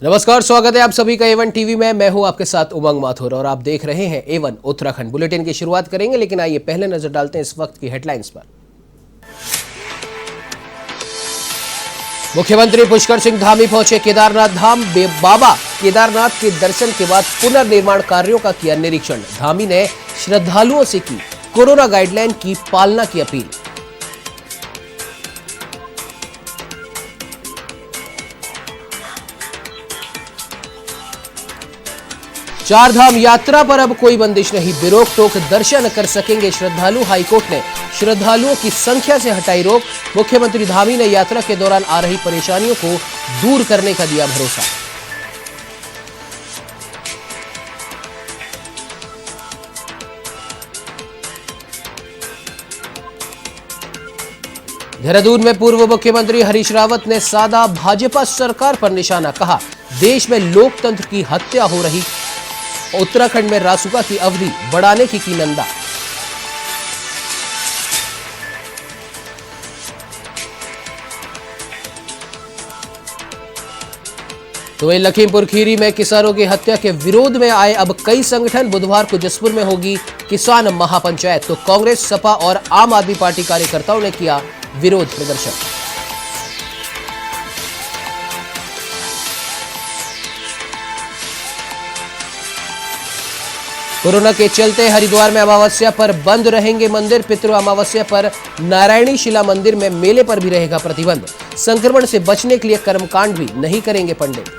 नमस्कार, स्वागत है आप सभी का A1 टीवी में। मैं हूं आपके साथ उमंग माथुर और आप देख रहे हैं A1 उत्तराखंड। बुलेटिन की शुरुआत करेंगे, लेकिन आइए पहले नजर डालते हैं इस वक्त की हेडलाइंस पर। मुख्यमंत्री पुष्कर सिंह धामी पहुंचे केदारनाथ धाम। बाबा केदारनाथ के दर्शन के बाद पुनर्निर्माण कार्यों का किया निरीक्षण। धामी ने श्रद्धालुओं से की कोरोना गाइडलाइन की पालना की अपील। चार धाम यात्रा पर अब कोई बंदिश नहीं, बेरोक टोक दर्शन कर सकेंगे श्रद्धालु। हाईकोर्ट ने श्रद्धालुओं की संख्या से हटाई रोक। मुख्यमंत्री धामी ने यात्रा के दौरान आ रही परेशानियों को दूर करने का दिया भरोसा। देहरादून में पूर्व मुख्यमंत्री हरीश रावत ने साधा भाजपा सरकार पर निशाना। कहा, देश में लोकतंत्र की हत्या हो रही। उत्तराखंड में रासुका की अवधि बढ़ाने की निंदा। तो वहीं लखीमपुर खीरी में किसानों की हत्या के विरोध में आए अब कई संगठन। बुधवार को जसपुर में होगी किसान महापंचायत। तो कांग्रेस, सपा और आम आदमी पार्टी कार्यकर्ताओं ने किया विरोध प्रदर्शन। कोरोना के चलते हरिद्वार में अमावस्या पर बंद रहेंगे मंदिर। पितृ अमावस्या पर नारायणी शिला मंदिर में मेले पर भी रहेगा प्रतिबंध। संक्रमण से बचने के लिए कर्मकांड भी नहीं करेंगे पंडित।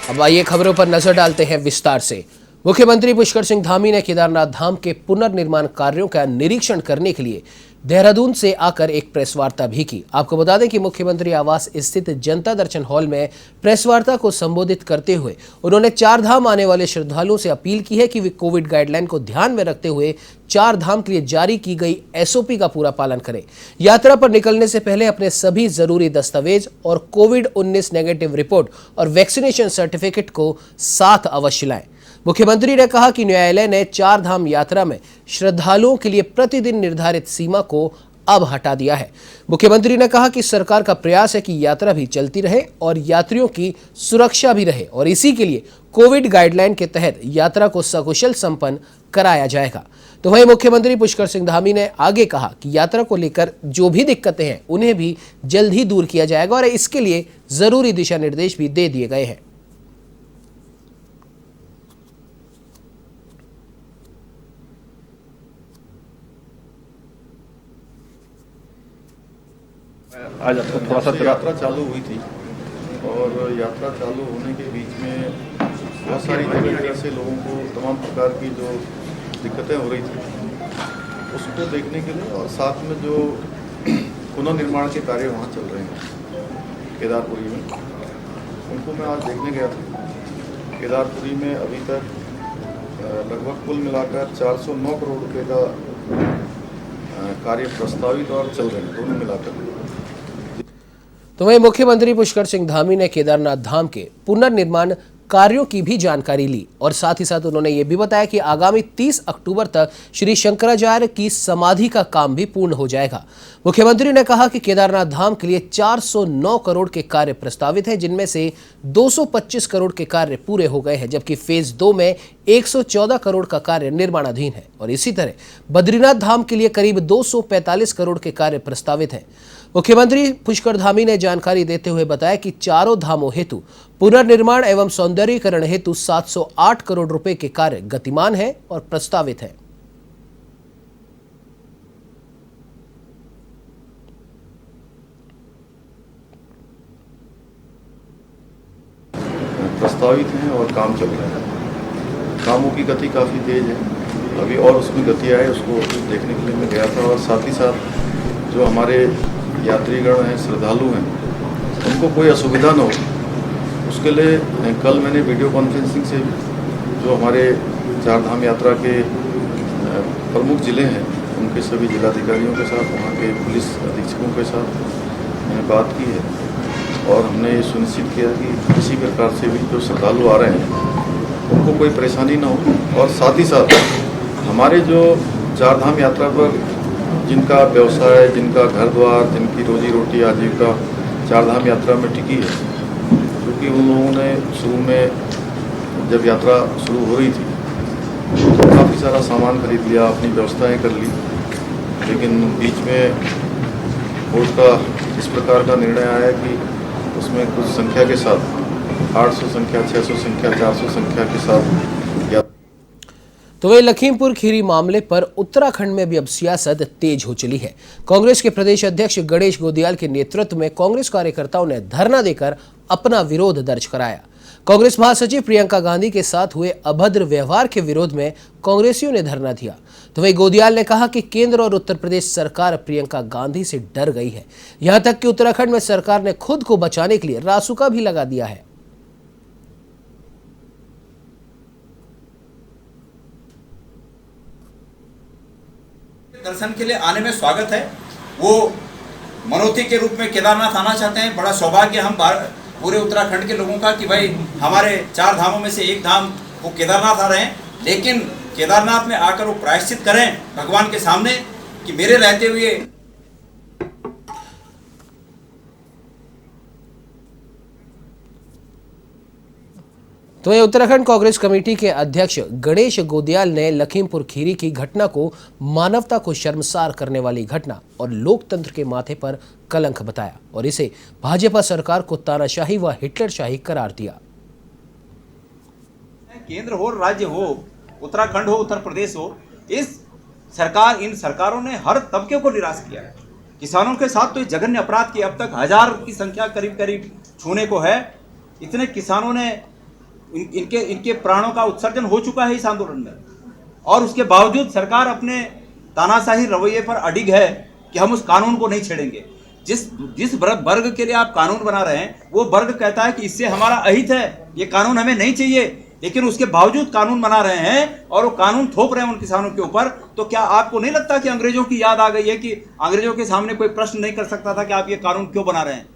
अब आइए खबरों पर नजर डालते हैं विस्तार से। मुख्यमंत्री पुष्कर सिंह धामी ने केदारनाथ धाम के पुनर्निर्माण कार्यों का निरीक्षण करने के लिए देहरादून से आकर एक प्रेस वार्ता भी की। आपको बता दें कि मुख्यमंत्री आवास स्थित जनता दर्शन हॉल में प्रेस वार्ता को संबोधित करते हुए उन्होंने चार धाम आने वाले श्रद्धालुओं से अपील की है कि वे कोविड गाइडलाइन को ध्यान में रखते हुए चार धाम के लिए जारी की गई SOP का पूरा पालन करें। यात्रा पर निकलने से पहले अपने सभी जरूरी दस्तावेज और कोविड-19 नेगेटिव रिपोर्ट और वैक्सीनेशन सर्टिफिकेट को साथ अवश्य लाएं। मुख्यमंत्री ने कहा कि न्यायालय ने चार धाम यात्रा में श्रद्धालुओं के लिए प्रतिदिन निर्धारित सीमा को अब हटा दिया है। मुख्यमंत्री ने कहा कि सरकार का प्रयास है कि यात्रा भी चलती रहे और यात्रियों की सुरक्षा भी रहे और इसी के लिए कोविड गाइडलाइन के तहत यात्रा को सकुशल संपन्न कराया जाएगा। तो वहीं मुख्यमंत्री पुष्कर सिंह धामी ने आगे कहा कि यात्रा को लेकर जो भी दिक्कतें हैं उन्हें भी जल्द ही दूर किया जाएगा और इसके लिए जरूरी दिशा निर्देश भी दे दिए गए हैं। आज आपको थोड़ा सा यात्रा चालू हुई थी और यात्रा चालू होने के बीच में बहुत सारी जगह से लोगों को तमाम प्रकार की जो दिक्कतें हो रही थी उसको देखने के लिए और साथ में जो पुनर्निर्माण के कार्य वहाँ चल रहे हैं केदारपुरी में, उनको मैं आज देखने गया था। केदारपुरी में अभी तक लगभग कुल मिलाकर 409 करोड़ रुपए का कार्य प्रस्तावित और चल रहे हैं, दोनों मिलाकर। तो वहीं मुख्यमंत्री पुष्कर सिंह धामी ने केदारनाथ धाम के पुनर्निर्माण कार्यों की भी जानकारी ली और साथ ही साथ उन्होंने ये भी बताया कि आगामी 30 अक्टूबर तक श्री शंकराचार्य की समाधि का काम भी पूर्ण हो जाएगा। मुख्यमंत्री ने कहा कि केदारनाथ धाम के लिए 409 करोड़ के कार्य प्रस्तावित है, जिनमें से 225 करोड़ के कार्य पूरे हो गए हैं, जबकि फेज 2 में 114 करोड़ का कार्य निर्माणाधीन है और इसी तरह बद्रीनाथ धाम के लिए करीब 245 करोड़ के कार्य प्रस्तावित हैं। मुख्यमंत्री पुष्कर धामी ने जानकारी देते हुए बताया कि चारों धामों हेतु पुनर्निर्माण एवं सौंदर्यीकरण हेतु 708 करोड़ रुपए के कार्य गतिमान है और प्रस्तावित है। प्रस्तावित हैं और काम चल रहा है। कामों की गति काफ़ी तेज है, अभी और उसमें गति आए उसको देखने के लिए मैं गया था। और साथ ही साथ जो हमारे यात्रीगण हैं, श्रद्धालु हैं, उनको कोई असुविधा न हो उसके लिए कल मैंने वीडियो कॉन्फ्रेंसिंग से जो हमारे चार धाम यात्रा के प्रमुख जिले हैं उनके सभी जिलाधिकारियों के साथ, वहाँ के पुलिस अधीक्षकों के साथ मैंने बात की है और हमने ये सुनिश्चित किया कि किसी प्रकार से भी जो श्रद्धालु आ रहे हैं उनको कोई परेशानी ना हो। और साथ ही साथ हमारे जो चार धाम यात्रा पर जिनका व्यवसाय, जिनका घर द्वार, जिनकी रोजी रोटी आजीविका चार धाम यात्रा में टिकी है, क्योंकि उन लोगों ने शुरू में जब यात्रा शुरू हो रही थी तो काफ़ी सारा सामान खरीद लिया, अपनी व्यवस्थाएं कर ली, लेकिन बीच में बोर्ड का इस प्रकार का निर्णय आया कि उसमें कुछ संख्या के साथ 800 संख्या, 600 संख्या, 400 संख्या के साथ तो वही लखीमपुर खीरी मामले पर उत्तराखंड में भी अब सियासत तेज हो चली है। कांग्रेस के प्रदेश अध्यक्ष गणेश गोदियाल के नेतृत्व में कांग्रेस कार्यकर्ताओं ने धरना देकर अपना विरोध दर्ज कराया। कांग्रेस महासचिव प्रियंका गांधी के साथ हुए अभद्र व्यवहार के विरोध में कांग्रेसियों ने धरना दिया। तो वही गोदियाल ने कहा कि केंद्र और उत्तर प्रदेश सरकार प्रियंका गांधी से डर गई है। यहां तक कि उत्तराखंड में सरकार ने खुद को बचाने के लिए रासुका भी लगा दिया है। दर्शन के लिए आने में स्वागत है। वो मनोती के रूप में केदारनाथ आना चाहते हैं। बड़ा सौभाग्य हम पूरे उत्तराखंड के लोगों का कि भाई हमारे चार धामों में से एक धाम वो केदारनाथ आ रहे हैं, लेकिन केदारनाथ में आकर वो प्रायश्चित करें भगवान के सामने कि मेरे रहते हुए। तो ये उत्तराखंड कांग्रेस कमेटी के अध्यक्ष गणेश गोदियाल ने लखीमपुर खीरी की घटना को मानवता को शर्मसार करने वाली घटना और लोकतंत्र के माथे पर कलंक बताया और इसे भाजपा सरकार को तानाशाही व हिटलरशाही करार दिया। केंद्र हो, राज्य हो, उत्तराखंड हो, उत्तर प्रदेश हो, इन सरकारों ने हर तबके को निराश किया है। किसानों के साथ तो ये जघन्य अपराध की अब तक 1000 की संख्या करीब छूने को है। इतने किसानों ने इनके प्राणों का उत्सर्जन हो चुका है इस आंदोलन में, और उसके बावजूद सरकार अपने तानाशाही रवैये पर अडिग है कि हम उस कानून को नहीं छेड़ेंगे। जिस वर्ग के लिए आप कानून बना रहे हैं वो वर्ग कहता है कि इससे हमारा अहित है, ये कानून हमें नहीं चाहिए, लेकिन उसके बावजूद कानून बना रहे हैं और वो कानून थोप रहे हैं उन किसानों के ऊपर। तो क्या आपको नहीं लगता कि अंग्रेजों की याद आ गई है कि अंग्रेजों के सामने कोई प्रश्न नहीं कर सकता था कि आप ये कानून क्यों बना रहे हैं?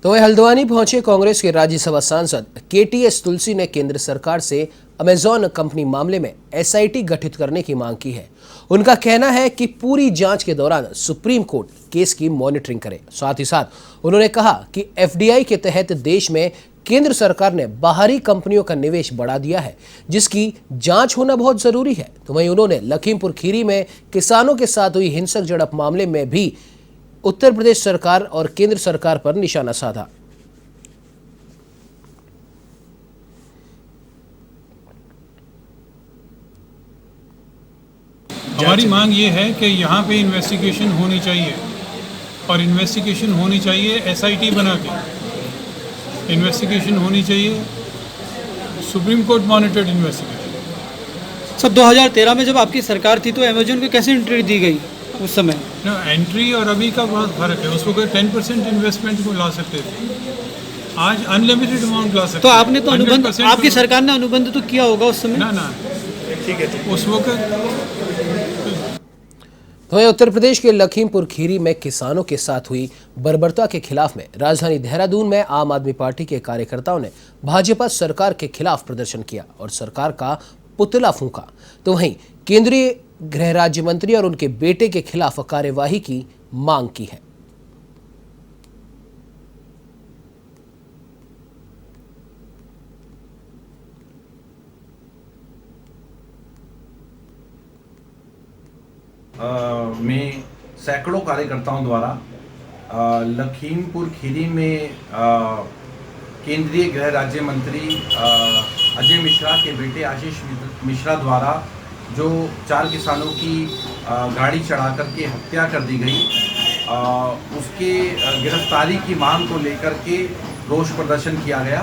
तो वह हल्द्वानी पहुंचे कांग्रेस के राज्यसभा सांसद केटीएस तुलसी ने केंद्र सरकार से अमेजॉन कंपनी मामले में एसआईटी गठित करने की मांग की है। उनका कहना है कि पूरी जांच के दौरान सुप्रीम कोर्ट केस की मॉनिटरिंग करे। साथ ही साथ उन्होंने कहा कि एफडीआई के तहत देश में केंद्र सरकार ने बाहरी कंपनियों का निवेश बढ़ा दिया है, जिसकी जांच होना बहुत जरूरी है। तो वहीं उन्होंने लखीमपुर खीरी में किसानों के साथ हुई हिंसक झड़प मामले में भी उत्तर प्रदेश सरकार और केंद्र सरकार पर निशाना साधा। हमारी मांग ये है कि यहाँ पे इन्वेस्टिगेशन होनी चाहिए, और इन्वेस्टिगेशन होनी चाहिए एसआईटी बना के इन्वेस्टिगेशन होनी चाहिए, supreme court monitored investigation. Sir 2013 में जब आपकी सरकार थी तो अमेजोन को कैसे एंट्री दी गई उस समय? एंट्री और अभी का बहुत फर्क है। उसको 10% इन्वेस्टमेंट को ला सकते थे, आज अनलिमिटेड अमाउंट ला सकते। तो आपने तो अनुबंध, आपकी सरकार ने अनुबंध तो किया होगा उस समय? ना ठीक है उस वक्त। वहीं उत्तर प्रदेश के लखीमपुर खीरी में किसानों के साथ हुई बर्बरता के खिलाफ में राजधानी देहरादून में आम आदमी पार्टी के कार्यकर्ताओं ने भाजपा सरकार के खिलाफ प्रदर्शन किया और सरकार का पुतला फूंका। तो वहीं केंद्रीय गृह राज्य मंत्री और उनके बेटे के खिलाफ कार्यवाही की मांग की है। में सैकड़ों कार्यकर्ताओं द्वारा लखीमपुर खीरी में केंद्रीय गृह राज्य मंत्री अजय मिश्रा के बेटे आशीष मिश्रा द्वारा जो 4 किसानों की गाड़ी चढ़ा करके हत्या कर दी गई, उसके गिरफ्तारी की मांग को लेकर के रोष प्रदर्शन किया गया।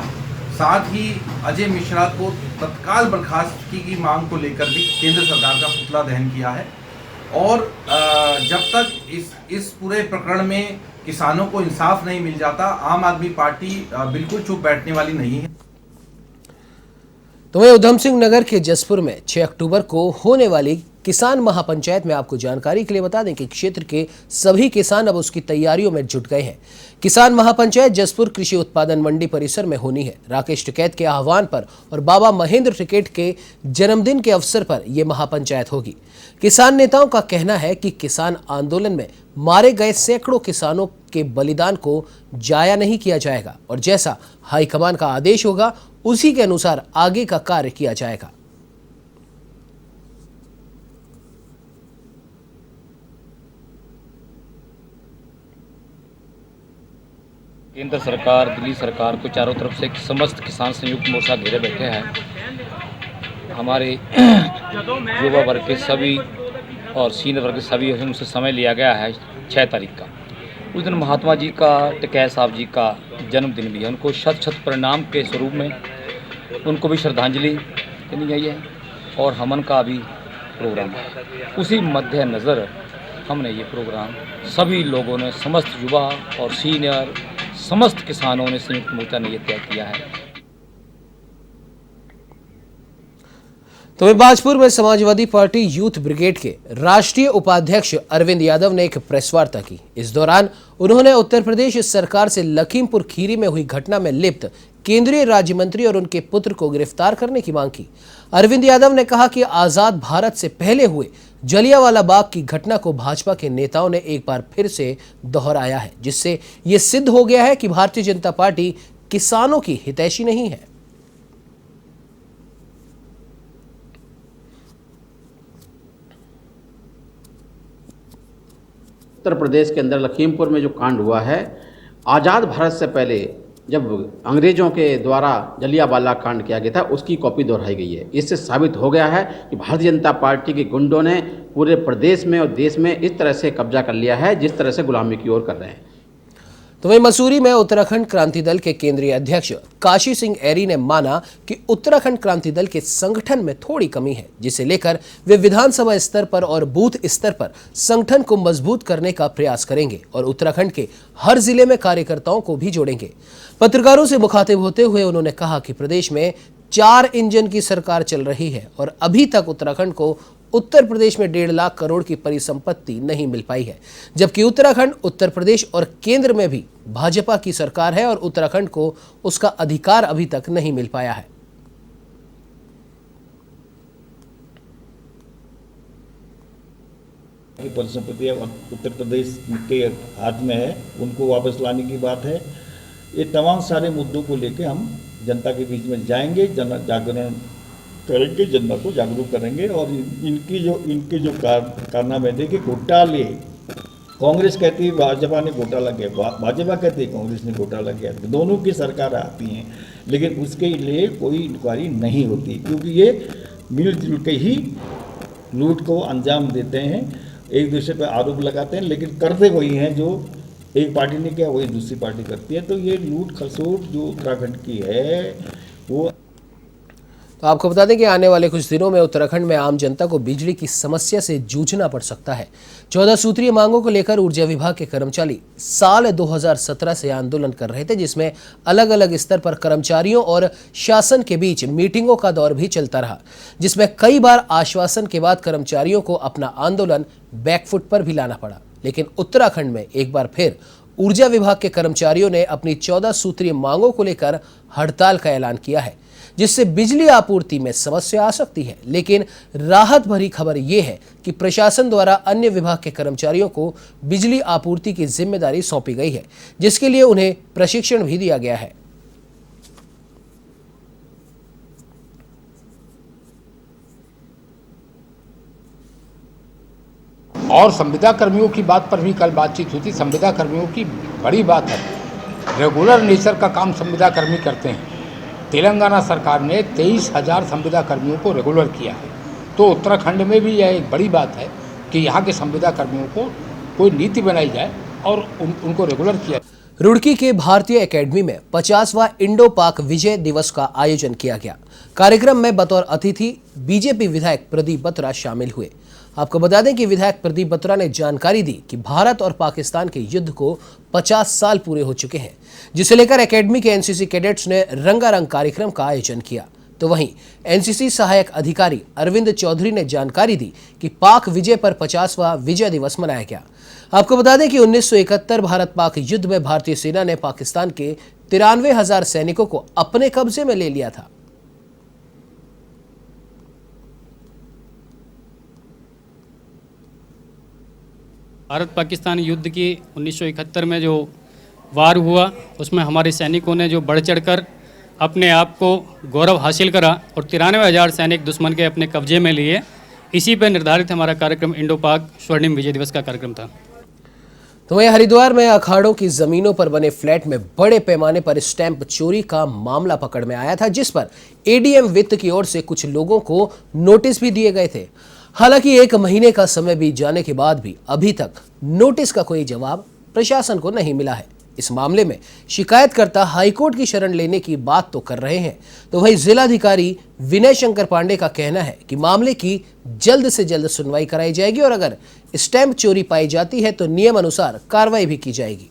साथ ही अजय मिश्रा को तत्काल बर्खास्तगी की मांग को लेकर भी केंद्र सरकार का पुतला दहन किया है। और जब तक इस पूरे प्रकरण में किसानों को इंसाफ नहीं मिल जाता, आम आदमी पार्टी बिल्कुल चुप बैठने वाली नहीं है। तो वहीं उधम सिंह नगर के जसपुर में 6 अक्टूबर को होने वाली किसान महापंचायत में आपको जानकारी के लिए बता दें कि क्षेत्र के सभी किसान अब उसकी तैयारियों में जुट गए हैं। किसान महापंचायत जसपुर कृषि उत्पादन मंडी परिसर में होनी है। राकेश टिकैत के आह्वान पर और बाबा महेंद्र टिकैत के जन्मदिन के अवसर पर यह महापंचायत होगी। किसान नेताओं का कहना है कि किसान आंदोलन में मारे गए सैकड़ों किसानों के बलिदान को जाया नहीं किया जाएगा और जैसा हाईकमान का आदेश होगा उसी के अनुसार आगे का कार्य किया जाएगा। केंद्र सरकार, दिल्ली सरकार को चारों तरफ से समस्त किसान संयुक्त मोर्चा घेरे बैठे हैं। हमारे युवा वर्ग के सभी और सीनियर वर्ग के सभी उनसे समय लिया गया है 6 तारीख का। उस दिन महात्मा जी का, टिकैत साहब जी का जन्मदिन भी है। उनको शत शत प्रणाम के स्वरूप में उनको भी श्रद्धांजलि देनी गई है और हमन का भी प्रोग्राम है। उसी मद्देनज़र हमने ये प्रोग्राम सभी लोगों ने, समस्त युवा और सीनियर समस्त किसानों ने संयुक्त मोर्चा ने ये तय किया है। तो बाजपुर में समाजवादी पार्टी यूथ ब्रिगेड के राष्ट्रीय उपाध्यक्ष अरविंद यादव ने एक प्रेस वार्ता की। इस दौरान उन्होंने उत्तर प्रदेश सरकार से लखीमपुर खीरी में हुई घटना में लिप्त केंद्रीय राज्य मंत्री और उनके पुत्र को गिरफ्तार करने की मांग की। अरविंद यादव ने कहा कि आजाद भारत से पहले हुए जलियांवाला बाग की घटना को भाजपा के नेताओं ने एक बार फिर से दोहराया है, जिससे यह सिद्ध हो गया है कि भारतीय जनता पार्टी किसानों की हितैषी नहीं है। उत्तर प्रदेश के अंदर लखीमपुर में जो कांड हुआ है, आज़ाद भारत से पहले जब अंग्रेज़ों के द्वारा जलियांवाला कांड किया गया था, उसकी कॉपी दोहराई गई है। इससे साबित हो गया है कि भारतीय जनता पार्टी के गुंडों ने पूरे प्रदेश में और देश में इस तरह से कब्जा कर लिया है जिस तरह से गुलामी की ओर कर रहे हैं। तो वहीं मसूरी में उत्तराखंड क्रांति दल के केंद्रीय अध्यक्ष काशी सिंह एरी ने माना कि उत्तराखंड क्रांति दल के संगठन में थोड़ी कमी है, जिसे लेकर वे विधानसभा स्तर पर और बूथ स्तर पर संगठन को मजबूत करने का प्रयास करेंगे और उत्तराखंड के हर जिले में कार्यकर्ताओं को भी जोड़ेंगे। पत्रकारों से मुखातिब होते हुए उन्होंने कहा कि प्रदेश में 4 इंजन की सरकार चल रही है और अभी तक उत्तराखंड को उत्तर प्रदेश में 1.5 लाख करोड़ की परिसंपत्ति नहीं मिल पाई है, जबकि उत्तराखंड, उत्तर प्रदेश और केंद्र में भी भाजपा की सरकार है और उत्तराखंड को उसका अधिकार अभी तक नहीं मिल पाया है। परिसंपत्ति उत्तर प्रदेश के हाथ में है, उनको वापस लाने की बात है। ये तमाम सारे मुद्दों को लेकर हम जनता के बीच में जाएंगे, जागरण करेंगे, जनता को जागरूक करेंगे और इनकी जो कारनामे देखिए, घोटाले, कांग्रेस कहती है भाजपा ने घोटाला किया, भाजपा कहती है कांग्रेस ने घोटाला किया, दोनों की सरकार आती हैं, लेकिन उसके लिए कोई इंक्वायरी नहीं होती, क्योंकि ये मिलजुल के ही लूट को अंजाम देते हैं, एक दूसरे पर आरोप लगाते हैं, लेकिन करते वही हैं जो एक पार्टी ने किया वही दूसरी पार्टी करती है। तो ये लूट खसोट जो उत्तराखंड की है वो। तो आपको बता दें कि आने वाले कुछ दिनों में उत्तराखंड में आम जनता को बिजली की समस्या से जूझना पड़ सकता है। 14 सूत्रीय मांगों को लेकर ऊर्जा विभाग के कर्मचारी साल 2017 से आंदोलन कर रहे थे, जिसमें अलग अलग स्तर पर कर्मचारियों और शासन के बीच मीटिंगों का दौर भी चलता रहा, जिसमें कई बार आश्वासन के बाद कर्मचारियों को अपना आंदोलन बैकफुट पर भी लाना पड़ा। लेकिन उत्तराखंड में एक बार फिर ऊर्जा विभाग के कर्मचारियों ने अपनी 14 सूत्रीय मांगों को लेकर हड़ताल का ऐलान किया है, जिससे बिजली आपूर्ति में समस्या आ सकती है। लेकिन राहत भरी खबर यह है कि प्रशासन द्वारा अन्य विभाग के कर्मचारियों को बिजली आपूर्ति की जिम्मेदारी सौंपी गई है, जिसके लिए उन्हें प्रशिक्षण भी दिया गया है। और संविदा कर्मियों की बात पर भी कल बातचीत हुई थी। संविदा कर्मियों की बड़ी बात है, रेगुलर नेचर का काम संविदा कर्मी करते हैं। तेलंगाना सरकार ने 23,000 संविदा कर्मियों को रेगुलर किया है, तो उत्तराखंड में भी यह एक बड़ी बात है कि यहाँ के संविदा कर्मियों को कोई नीति बनाई जाए और उनको रेगुलर किया। रुड़की के भारतीय एकेडमी में 50वां इंडो पाक विजय दिवस का आयोजन किया गया। कार्यक्रम में बतौर अतिथि बीजेपी विधायक प्रदीप बत्रा शामिल हुए। आपको बता दें कि विधायक प्रदीप बत्रा ने जानकारी दी कि भारत और पाकिस्तान के युद्ध को 50 साल पूरे हो चुके हैं, जिसे लेकर एकेडमी के एनसीसी कैडेट्स ने रंगारंग कार्यक्रम का आयोजन किया। तो वहीं एनसीसी सहायक अधिकारी अरविंद चौधरी ने जानकारी दी कि पाक विजय पर 50वां विजय दिवस मनाया गया। आपको बता दें कि 1971 भारत पाक युद्ध में भारतीय सेना ने पाकिस्तान के 93,000 सैनिकों को अपने कब्जे में ले लिया था। भारत पाकिस्तान युद्ध की 1971 में जो वार हुआ, उसमें हमारे सैनिकों ने जो बढ़ चढ़कर अपने आप को गौरव हासिल करा और 93,000 सैनिक दुश्मन के अपने कब्जे में लिए। इसी पर निर्धारित हमारा कार्यक्रम इंडो पाक स्वर्णिम विजय दिवस का कार्यक्रम था। तो वहीं हरिद्वार में अखाड़ों की जमीनों पर बने फ्लैट में बड़े पैमाने पर स्टैंप चोरी का मामला पकड़ में आया था, जिस पर एडीएम वित्त की ओर से कुछ लोगों को नोटिस भी दिए गए थे। हालांकि 1 महीने का समय बीत जाने के बाद भी अभी तक नोटिस का कोई जवाब प्रशासन को नहीं मिला है। इस मामले में शिकायतकर्ता हाईकोर्ट की शरण लेने की बात तो कर रहे हैं, तो वहीं जिलाधिकारी विनय शंकर पांडे का कहना है कि मामले की जल्द से जल्द सुनवाई कराई जाएगी और अगर स्टैंप चोरी पाई जाती है तो नियम अनुसार कार्रवाई भी की जाएगी।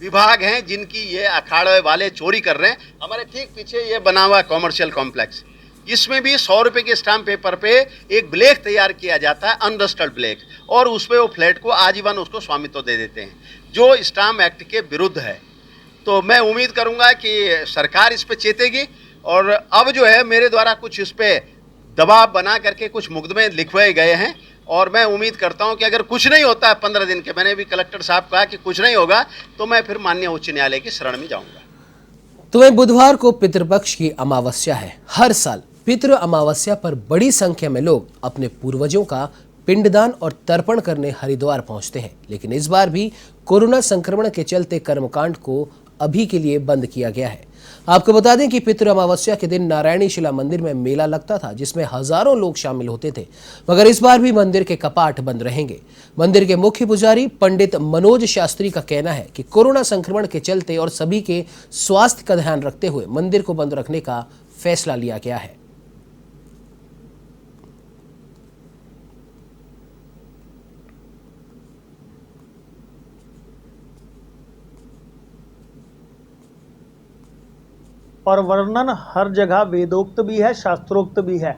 विभाग हैं जिनकी ये अखाड़े वाले चोरी कर रहे हैं। हमारे ठीक पीछे ये बना हुआ कॉमर्शियल कॉम्प्लेक्स, इसमें भी 100 रुपए के स्टाम्प पेपर पे एक ब्लैक तैयार किया जाता है, अनरस्टर्ड ब्लैक, और उस पे वो फ्लैट को आजीवन उसको स्वामित्व दे देते हैं, जो स्टाम्प एक्ट के विरुद्ध है। तो मैं उम्मीद करूंगा कि सरकार इस पे चेतेगी और अब जो है मेरे द्वारा कुछ इस पे दबाव बना करके कुछ मुकदमे लिखवाए गए हैं और मैं उम्मीद करता हूं कि अगर कुछ नहीं होता है 15 दिन के, मैंने भी कलेक्टर साहब कहा कि कुछ नहीं होगा तो मैं फिर माननीय उच्च न्यायालय की शरण में जाऊंगा। तो वहीं बुधवार को पितृपक्ष की अमावस्या है। हर साल पितृ अमावस्या पर बड़ी संख्या में लोग अपने पूर्वजों का पिंडदान और तर्पण करने हरिद्वार पहुंचते हैं, लेकिन इस बार भी कोरोना संक्रमण के चलते कर्मकांड को अभी के लिए बंद किया गया है। आपको बता दें कि पितृ अमावस्या के दिन नारायणी शिला मंदिर में मेला लगता था, जिसमें हजारों लोग शामिल होते थे, मगर इस बार भी मंदिर के कपाट बंद रहेंगे। मंदिर के मुख्य पुजारी पंडित मनोज शास्त्री का कहना है कि कोरोना संक्रमण के चलते और सभी के स्वास्थ्य का ध्यान रखते हुए मंदिर को बंद रखने का फैसला लिया गया है। और वर्णन हर जगह वेदोक्त भी है, शास्त्रोक्त भी है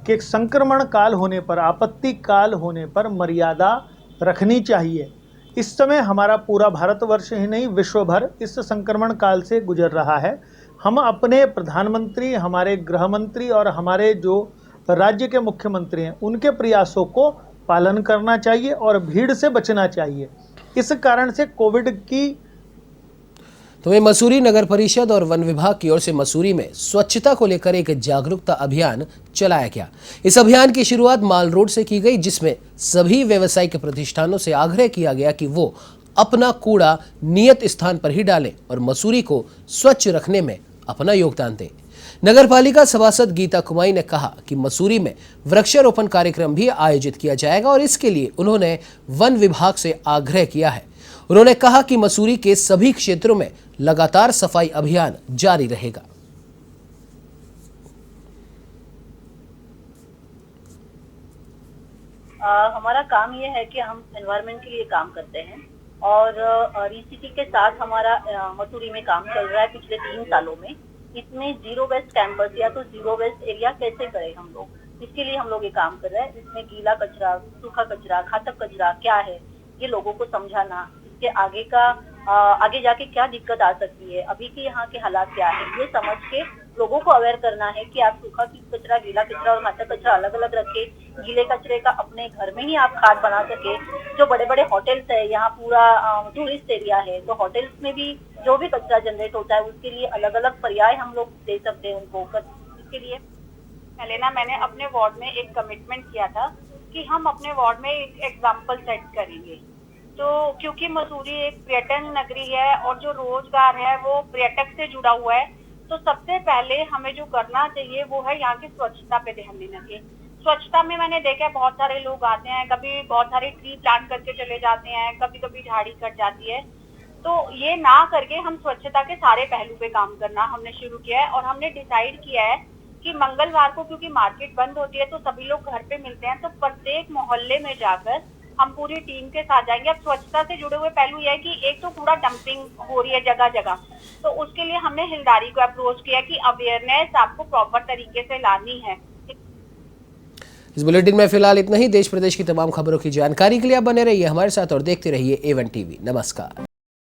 कि संक्रमण काल होने पर, आपत्ति काल होने पर मर्यादा रखनी चाहिए। इस समय हमारा पूरा भारतवर्ष ही नहीं विश्व भर इस संक्रमण काल से गुजर रहा है। हम अपने प्रधानमंत्री, हमारे गृह मंत्री और हमारे जो राज्य के मुख्यमंत्री हैं उनके प्रयासों को पालन करना चाहिए और भीड़ से बचना चाहिए। इस कारण से कोविड की तो वहीं मसूरी नगर परिषद और वन विभाग की ओर से मसूरी में स्वच्छता को लेकर एक जागरूकता अभियान चलाया गया। इस अभियान की शुरुआत माल रोड से की गई, जिसमें सभी व्यावसायिक प्रतिष्ठानों से आग्रह किया गया कि वो अपना कूड़ा नियत स्थान पर ही डालें और मसूरी को स्वच्छ रखने में अपना योगदान दें। नगर पालिका सभासद गीता कुमाई ने कहा कि मसूरी में वृक्षारोपण कार्यक्रम भी आयोजित किया जाएगा और इसके लिए उन्होंने वन विभाग से आग्रह किया है। उन्होंने कहा कि मसूरी के सभी क्षेत्रों में लगातार सफाई अभियान जारी रहेगा। हमारा काम ये है कि हम एनवायरनमेंट के लिए काम करते हैं और ईसीटी के साथ हमारा मसूरी में काम चल रहा है पिछले 3 सालों में। इसमें जीरो वेस्ट कैंपस या तो जीरो वेस्ट एरिया कैसे करें हम लोग, इसके लिए हम लोग ये काम कर रहे हैं। इसमें गीला कचरा, सूखा कचरा, घातक कचरा क्या है ये लोगों को समझाना, इसके आगे जाके क्या दिक्कत आ सकती है, अभी के यहाँ के हालात क्या है, ये समझ के लोगों को अवेयर करना है कि आप सूखा कचरा, गीला कचरा और घातक कचरा अलग अलग रखे। गीले कचरे का अपने घर में ही आप खाद बना सके। जो बड़े बड़े होटल्स है, यहाँ पूरा टूरिस्ट एरिया है, तो होटल्स में भी जो भी कचरा जनरेट होता है उसके लिए अलग अलग पर्याय हम लोग दे सकते हैं उनको। इसके लिए पहले ना मैंने अपने वार्ड में एक कमिटमेंट किया था कि हम अपने वार्ड में एक एग्जाम्पल सेट करेंगे। तो क्योंकि मसूरी एक पर्यटन नगरी है और जो रोजगार है वो पर्यटक से जुड़ा हुआ है, तो सबसे पहले हमें जो करना चाहिए वो है यहाँ की स्वच्छता पे ध्यान देना चाहिए। स्वच्छता में मैंने देखा है बहुत सारे लोग आते हैं, कभी बहुत सारे ट्री प्लांट करके चले जाते हैं, कभी कभी झाड़ी कट जाती है। तो ये ना करके हम स्वच्छता के सारे पहलू पे काम करना हमने शुरू किया है और हमने डिसाइड किया है कि मंगलवार को क्योंकि मार्केट बंद होती है तो सभी लोग घर पे मिलते हैं, तो प्रत्येक मोहल्ले में जाकर हम पूरी टीम के साथ जाएंगे। अब स्वच्छता से जुड़े हुए पहलू यह है कि एक तो कूड़ा डंपिंग हो रही है जगह जगह, तो उसके लिए हमने हिलदारी को अप्रोच किया कि अवेयरनेस आपको प्रॉपर तरीके से लानी है। इस बुलेटिन में फिलहाल इतना ही। देश प्रदेश की तमाम खबरों की जानकारी के लिए आप बने रहिए हमारे साथ और देखते रहिए A1 TV। नमस्कार।